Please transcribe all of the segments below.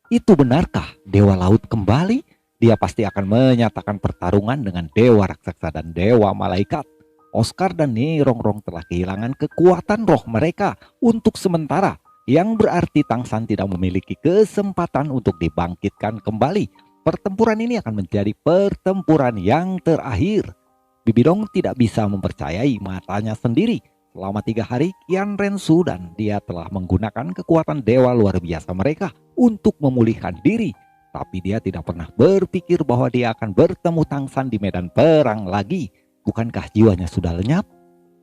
Itu benarkah Dewa Laut kembali? Dia pasti akan menyatakan pertarungan dengan Dewa Raksasa dan Dewa Malaikat. Oscar dan Nirongrong telah kehilangan kekuatan roh mereka untuk sementara, yang berarti Tangsan tidak memiliki kesempatan untuk dibangkitkan kembali. Pertempuran ini akan menjadi pertempuran yang terakhir. Bibidong tidak bisa mempercayai matanya sendiri. Selama 3 hari, Qian Rensu dan dia telah menggunakan kekuatan dewa luar biasa mereka untuk memulihkan diri. Tapi dia tidak pernah berpikir bahwa dia akan bertemu Tangsan di medan perang lagi. Bukankah jiwanya sudah lenyap?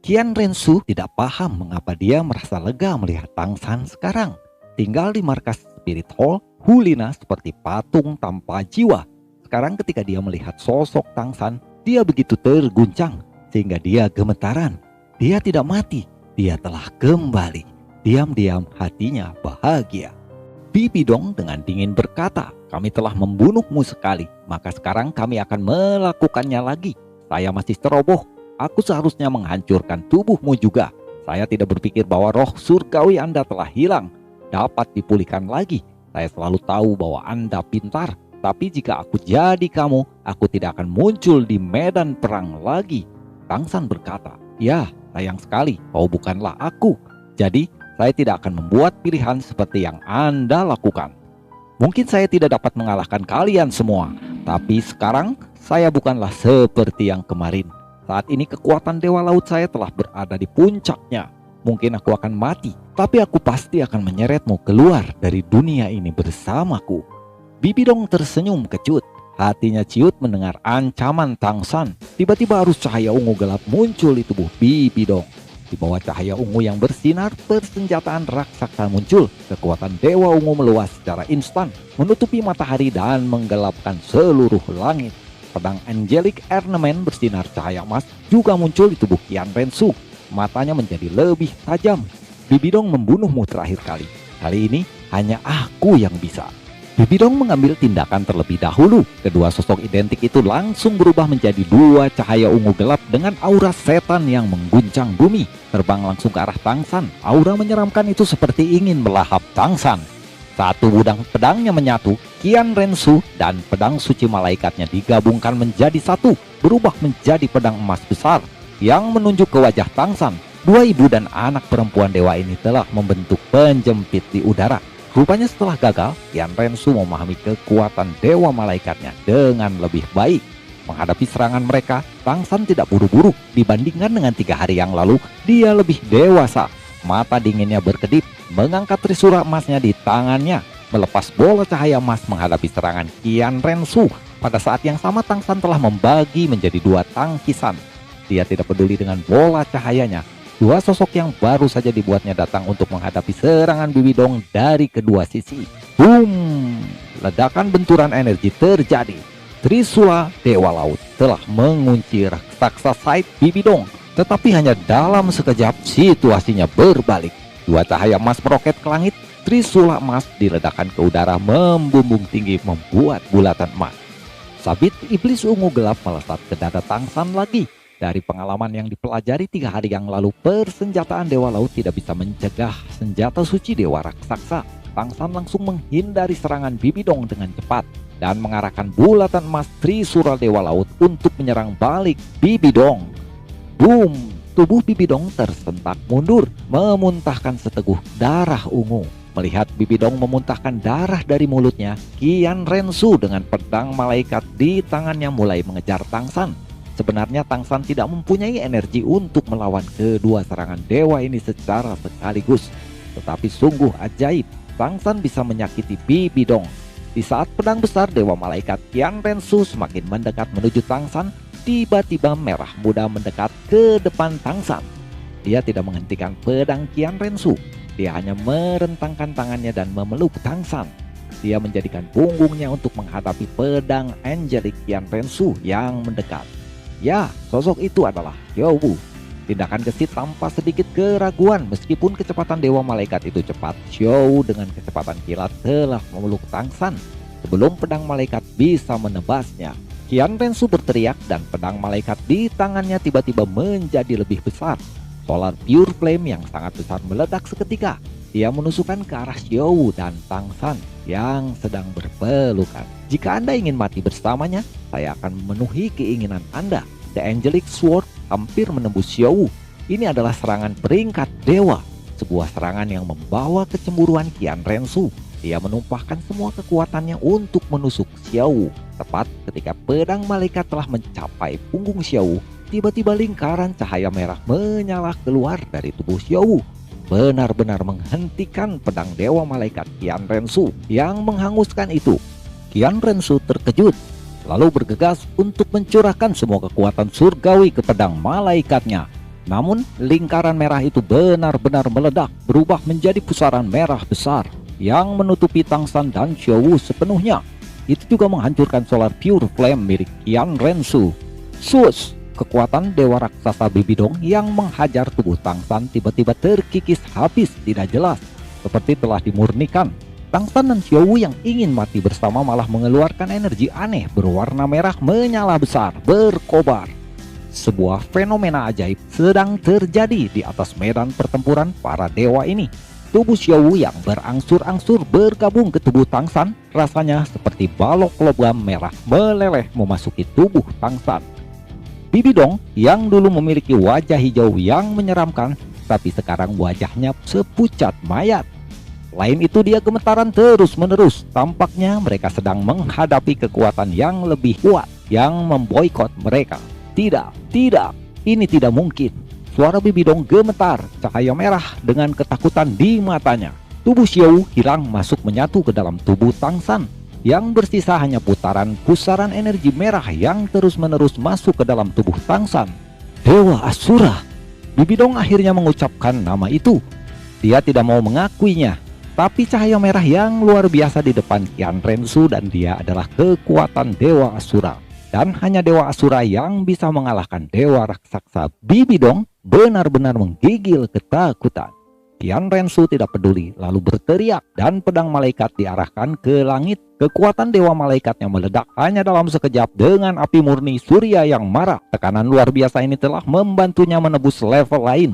Qian Rensu tidak paham mengapa dia merasa lega melihat Tangsan sekarang. Tinggal di markas Spirit Hall, Hulina seperti patung tanpa jiwa. Sekarang ketika dia melihat sosok Tangsan, dia begitu terguncang sehingga dia gemetaran. Dia tidak mati, dia telah kembali. Diam-diam hatinya bahagia. Bibidong dengan dingin berkata, "Kami telah membunuhmu sekali, maka sekarang kami akan melakukannya lagi. Saya masih ceroboh, aku seharusnya menghancurkan tubuhmu juga. Saya tidak berpikir bahwa roh surgawi Anda telah hilang, dapat dipulihkan lagi. Saya selalu tahu bahwa Anda pintar, tapi jika aku jadi kamu, aku tidak akan muncul di medan perang lagi." Tangsan berkata, "Ya, sayang sekali, kau bukanlah aku. Jadi, saya tidak akan membuat pilihan seperti yang Anda lakukan. Mungkin saya tidak dapat mengalahkan kalian semua, tapi sekarang saya bukanlah seperti yang kemarin. Saat ini kekuatan Dewa Laut saya telah berada di puncaknya. Mungkin aku akan mati, tapi aku pasti akan menyeretmu keluar dari dunia ini bersamaku." Bibidong tersenyum kecut. Hatinya ciut mendengar ancaman Tangsan. Tiba-tiba arus cahaya ungu gelap muncul di tubuh Bibidong. Di bawah cahaya ungu yang bersinar, persenjataan raksasa muncul. Kekuatan Dewa Ungu meluas secara instan, menutupi matahari dan menggelapkan seluruh langit. Pedang Angelic Ornament bersinar cahaya emas juga muncul di tubuh Qian Rensu. Matanya menjadi lebih tajam. "Bibidong membunuhmu terakhir kali. Kali ini hanya aku yang bisa." Bibidong mengambil tindakan terlebih dahulu. Kedua sosok identik itu langsung berubah menjadi dua cahaya ungu gelap dengan aura setan yang mengguncang bumi. Terbang langsung ke arah Tangsan. Aura menyeramkan itu seperti ingin melahap Tangsan. Satu budang pedangnya menyatu, Qian Rensu dan pedang suci malaikatnya digabungkan menjadi satu, berubah menjadi pedang emas besar yang menunjuk ke wajah Tangsan. Dua ibu dan anak perempuan dewa ini telah membentuk penjepit di udara. Rupanya setelah gagal, Qian Rensu memahami kekuatan dewa malaikatnya dengan lebih baik. Menghadapi serangan mereka, Tangsan tidak buru-buru. Dibandingkan dengan 3 hari yang lalu, dia lebih dewasa. Mata dinginnya berkedip, mengangkat trisula emasnya di tangannya, melepas bola cahaya emas menghadapi serangan Qian Rensu. Pada saat yang sama, Tangsan telah membagi menjadi dua tangkisan. Dia tidak peduli dengan bola cahayanya. Dua sosok yang baru saja dibuatnya datang untuk menghadapi serangan Bibidong dari kedua sisi. Boom! Ledakan benturan energi terjadi. Trisula Dewa Laut telah mengunci raksasa Side Bibidong. Tetapi hanya dalam sekejap situasinya berbalik. Dua cahaya emas meroket ke langit. Trisula emas diledakkan ke udara membumbung tinggi membuat bulatan emas. Sabit iblis ungu gelap melesat ke dada Tangsan lagi. Dari pengalaman yang dipelajari 3 hari yang lalu, persenjataan Dewa Laut tidak bisa mencegah senjata suci Dewa Raksasa. Tangsan langsung menghindari serangan Bibidong dengan cepat dan mengarahkan bulatan emas Trisula Dewa Laut untuk menyerang balik Bibidong. Boom! Tubuh Bibidong tersentak mundur, memuntahkan seteguk darah ungu. Melihat Bibidong memuntahkan darah dari mulutnya, Qian Rensu dengan pedang malaikat di tangannya mulai mengejar Tangsan. Sebenarnya Tangsan tidak mempunyai energi untuk melawan kedua serangan dewa ini secara sekaligus. Tetapi sungguh ajaib, Tangsan bisa menyakiti Bibidong. Di saat pedang besar Dewa Malaikat Qian Rensu semakin mendekat menuju Tangsan, tiba-tiba merah muda mendekat ke depan Tangsan. Dia tidak menghentikan pedang Qian Rensu. Dia hanya merentangkan tangannya dan memeluk Tangsan. Dia menjadikan punggungnya untuk menghadapi pedang Angelic Qian Rensu yang mendekat. Ya, sosok itu adalah Xiaowu. Tindakan gesit tanpa sedikit keraguan. Meskipun kecepatan Dewa Malaikat itu cepat, Xiaowu dengan kecepatan kilat telah memeluk Tangsan sebelum pedang malaikat bisa menebasnya. Qian Rensu berteriak dan pedang malaikat di tangannya tiba-tiba menjadi lebih besar. Solar Pure Flame yang sangat besar meledak seketika. Dia menusukkan ke arah Xiao dan Tang San yang sedang berpelukan. Jika Anda ingin mati bersamanya, saya akan memenuhi keinginan Anda. The Angelic Sword hampir menembus Xiao. Ini adalah serangan peringkat dewa, sebuah serangan yang membawa kecemburuan Qian Rensu. Dia menumpahkan semua kekuatannya untuk menusuk Xiao. Tepat ketika pedang malaikat telah mencapai punggung Xiao, tiba-tiba lingkaran cahaya merah menyala keluar dari tubuh Xiao, benar-benar menghentikan pedang dewa malaikat Qian Rensu yang menghanguskan itu. Qian Rensu terkejut, lalu bergegas untuk mencurahkan semua kekuatan surgawi ke pedang malaikatnya. Namun lingkaran merah itu benar-benar meledak, berubah menjadi pusaran merah besar yang menutupi Tang San dan Xiao sepenuhnya. Itu juga menghancurkan Solar Pure Flame milik Qian Rensu. Sus! Kekuatan dewa raksasa Bibidong yang menghajar tubuh Tang San tiba-tiba terkikis habis tidak jelas, seperti telah dimurnikan. Tang San dan Xiao yang ingin mati bersama malah mengeluarkan energi aneh berwarna merah menyala besar, berkobar. Sebuah fenomena ajaib sedang terjadi di atas medan pertempuran para dewa ini. Tubuh Xiao yang berangsur-angsur bergabung ke tubuh Tang San, rasanya seperti balok logam merah meleleh memasuki tubuh Tang San. Bibidong yang dulu memiliki wajah hijau yang menyeramkan, tapi sekarang wajahnya sepucat mayat. Lain itu dia gemetaran terus-menerus. Tampaknya mereka sedang menghadapi kekuatan yang lebih kuat yang memboikot mereka. Tidak, ini tidak mungkin. Suara Bibidong gemetar, cahaya merah dengan ketakutan di matanya. Tubuh Xiao hilang masuk menyatu ke dalam tubuh Tang San. Yang bersisa hanya pusaran energi merah yang terus-menerus masuk ke dalam tubuh Tang San. Dewa Asura. Bibidong akhirnya mengucapkan nama itu. Dia tidak mau mengakuinya, tapi cahaya merah yang luar biasa di depan Qian Rensu dan dia adalah kekuatan Dewa Asura. Dan hanya Dewa Asura yang bisa mengalahkan Dewa Raksasa. Bibidong benar-benar menggigil ketakutan. Qian Rensu tidak peduli, lalu berteriak dan pedang malaikat diarahkan ke langit. Kekuatan dewa malaikatnya meledak hanya dalam sekejap dengan api murni surya yang marah. Tekanan luar biasa ini telah membantunya menebus level lain.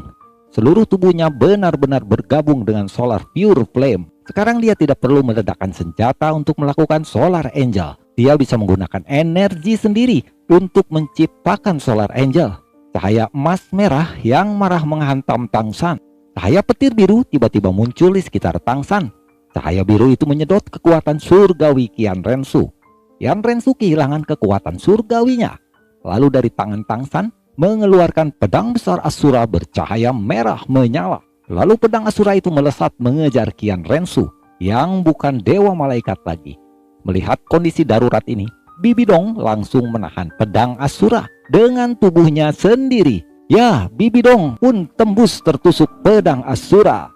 Seluruh tubuhnya benar-benar bergabung dengan Solar Pure Flame. Sekarang dia tidak perlu meledakkan senjata untuk melakukan Solar Angel. Dia bisa menggunakan energi sendiri untuk menciptakan Solar Angel. Cahaya emas merah yang marah menghantam Tang San. Cahaya petir biru tiba-tiba muncul di sekitar Tang San. Cahaya biru itu menyedot kekuatan surgawi Qian Rensu. Qian Rensu kehilangan kekuatan surgawinya. Lalu dari tangan Tang San mengeluarkan pedang besar Asura bercahaya merah menyala. Lalu pedang Asura itu melesat mengejar Qian Rensu yang bukan dewa malaikat lagi. Melihat kondisi darurat ini, Bibidong langsung menahan pedang Asura dengan tubuhnya sendiri. Ya, Bibidong pun tembus tertusuk pedang Asura.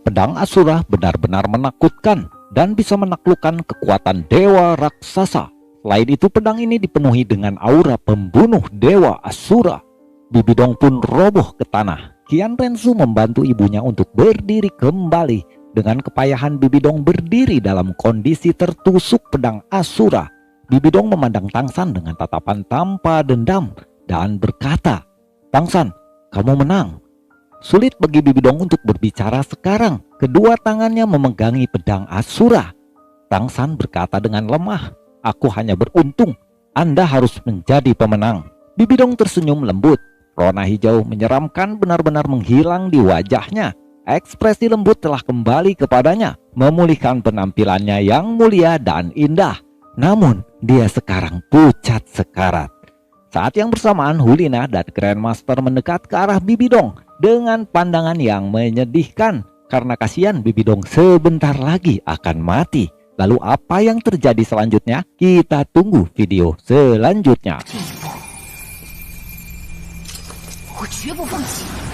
Pedang Asura benar-benar menakutkan dan bisa menaklukkan kekuatan dewa raksasa. Selain itu, pedang ini dipenuhi dengan aura pembunuh dewa Asura. Bibidong pun roboh ke tanah. Qian Rensu membantu ibunya untuk berdiri kembali. Dengan kepayahan Bibidong berdiri dalam kondisi tertusuk pedang Asura. Bibidong memandang Tang San dengan tatapan tanpa dendam dan berkata, "Tang San, kamu menang." Sulit bagi Bibidong untuk berbicara sekarang. Kedua tangannya memegangi pedang Asura. Tang San berkata dengan lemah, "Aku hanya beruntung. Anda harus menjadi pemenang." Bibidong tersenyum lembut. Rona hijau menyeramkan benar-benar menghilang di wajahnya. Ekspresi lembut telah kembali kepadanya, memulihkan penampilannya yang mulia dan indah. Namun, dia sekarang pucat sekarat. Saat yang bersamaan, Hulina dan Grandmaster mendekat ke arah Bibidong dengan pandangan yang menyedihkan karena kasihan Bibidong sebentar lagi akan mati. Lalu apa yang terjadi selanjutnya? Kita tunggu video selanjutnya. 我绝不放弃。